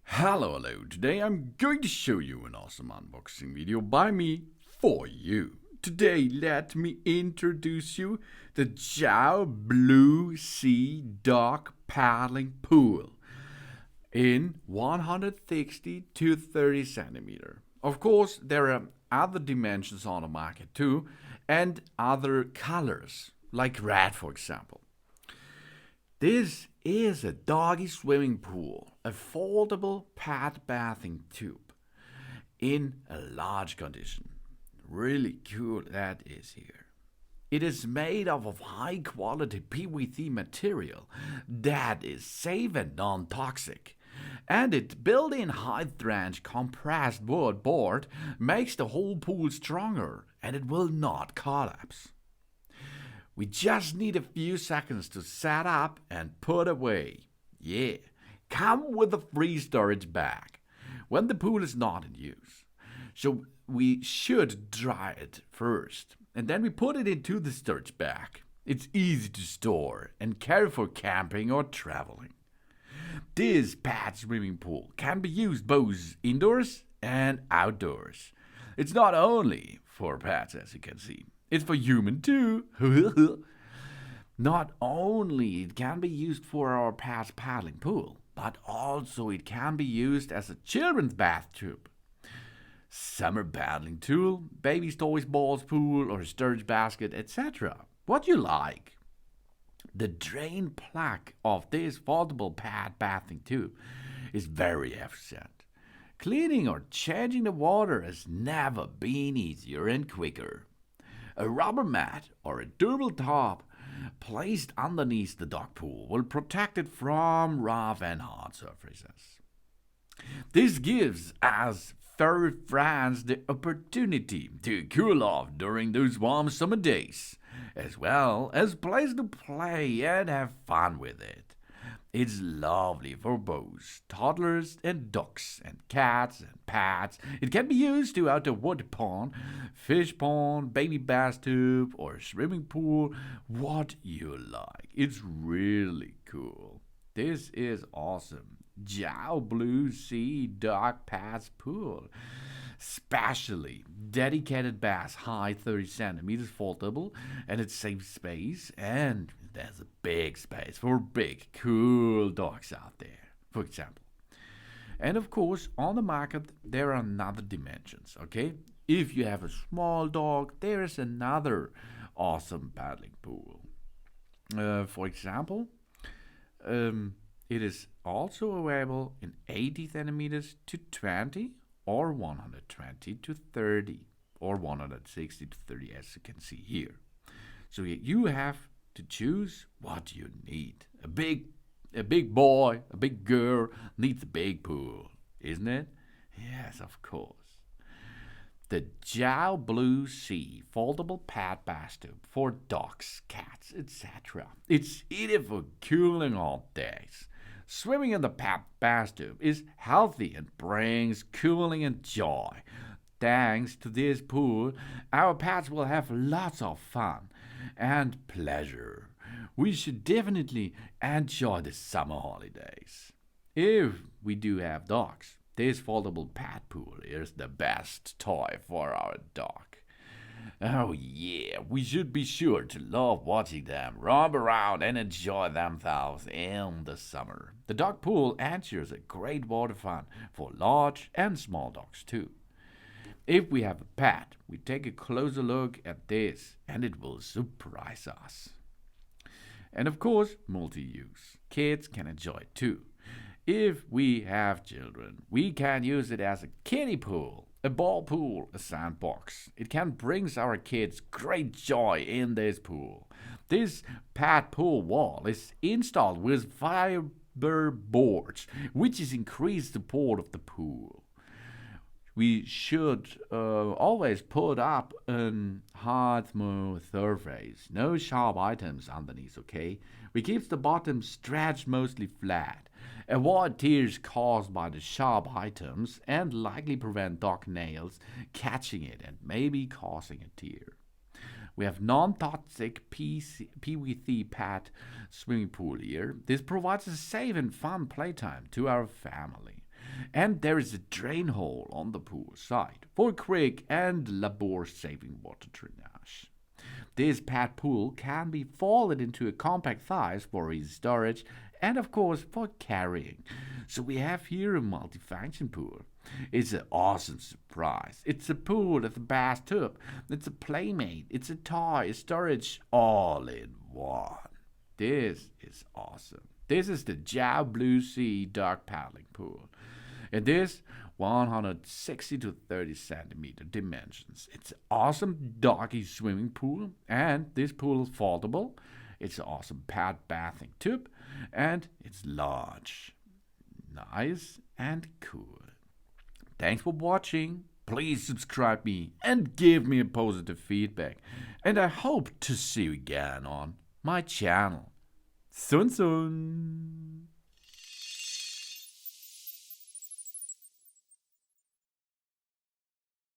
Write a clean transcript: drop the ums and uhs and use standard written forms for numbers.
Hello. Today I'm going to show you an awesome unboxing video by me for you. Today let me introduce you the YAOBLUESEA dog paddling pool in 160 to 30 centimeter. Of course, there are other dimensions on the market too, and other colors, like red for example. This is a doggy swimming pool, a foldable pad bathing tube in a large condition. Really cool that is here. It is made of high quality PVC material that is safe and non-toxic. And its built-in height-range compressed wood board makes the whole pool stronger and it will not collapse. We just need a few seconds to set up and put away. Yeah, come with a free storage bag when the pool is not in use. So we should dry it first, and then we put it into the storage bag. It's easy to store and carry for camping or traveling. This pad swimming pool can be used both indoors and outdoors. It's not only for pets, as you can see. It's for human too. Not only it can be used for our pets paddling pool, but also it can be used as a children's bath tube, summer paddling tool, baby's toys balls pool, or storage basket, etc. What you like. The drain plug of this foldable pad bathing tube is very efficient. Cleaning or changing the water has never been easier and quicker. A rubber mat or a durable tarp placed underneath the dog pool will protect it from rough and hard surfaces. This gives us furry friends the opportunity to cool off during those warm summer days, as well as a place to play and have fun with it. It's lovely for both toddlers and dogs and cats and pets. It can be used throughout a water pond, fish pond, baby bath tube, or swimming pool, what you like. It's really cool. This is awesome. YAOBLUESEA dog pads pool. Specially dedicated bath height 30 centimeters foldable, and it saves space, and there's a big space for big cool dogs out there, for example. And of course, on the market there are another dimensions, okay? If you have a small dog, there is another awesome paddling pool. For example, it is also available in 80 centimeters to 20 or 120 to 30 or 160 to 30, as you can see here. So you have to choose what you need. A big boy, a big girl needs a big pool, isn't it? Yes, of course. The YAOBLUESEA foldable pad bath tube for dogs, cats, etc. It's ideal for cooling all days. Swimming in the pad bath tube is healthy and brings cooling and joy. Thanks to this pool, our pets will have lots of fun and pleasure. We should definitely enjoy the summer holidays. If we do have dogs, this foldable pad pool is the best toy for our dog. Oh yeah, we should be sure to love watching them romp around and enjoy themselves in the summer. The dog pool ensures a great water fun for large and small dogs too. If we have a pet, we take a closer look at this and it will surprise us. And of course, multi-use. Kids can enjoy it too. If we have children, we can use it as a kiddie pool, a ball pool, a sandbox. It can bring our kids great joy in this pool. This pad pool wall is installed with fiber boards, which is increased support of the pool. We should always put up a hard, smooth surface. No sharp items underneath, okay? We keep the bottom stretched mostly flat. Avoid tears caused by the sharp items and likely prevent dog nails catching it and maybe causing a tear. We have non-toxic PVC pad swimming pool here. This provides a safe and fun playtime to our family. And there is a drain hole on the pool side for quick and labor-saving water drainage. This pad pool can be folded into a compact size for easy storage and of course for carrying. So we have here a multifunction pool. It's an awesome surprise. It's a pool, it's a bathtub, it's a playmate, it's a toy, a storage, all in one. This is awesome. This is the YAOBLUESEA dog paddling pool. It is 160 to 30 centimeter dimensions. It's an awesome doggy swimming pool, and this pool is foldable. It's an awesome pad bathing tub, and it's large, nice, and cool. Thanks for watching. Please subscribe me and give me a positive feedback. And I hope to see you again on my channel. Sun Sun.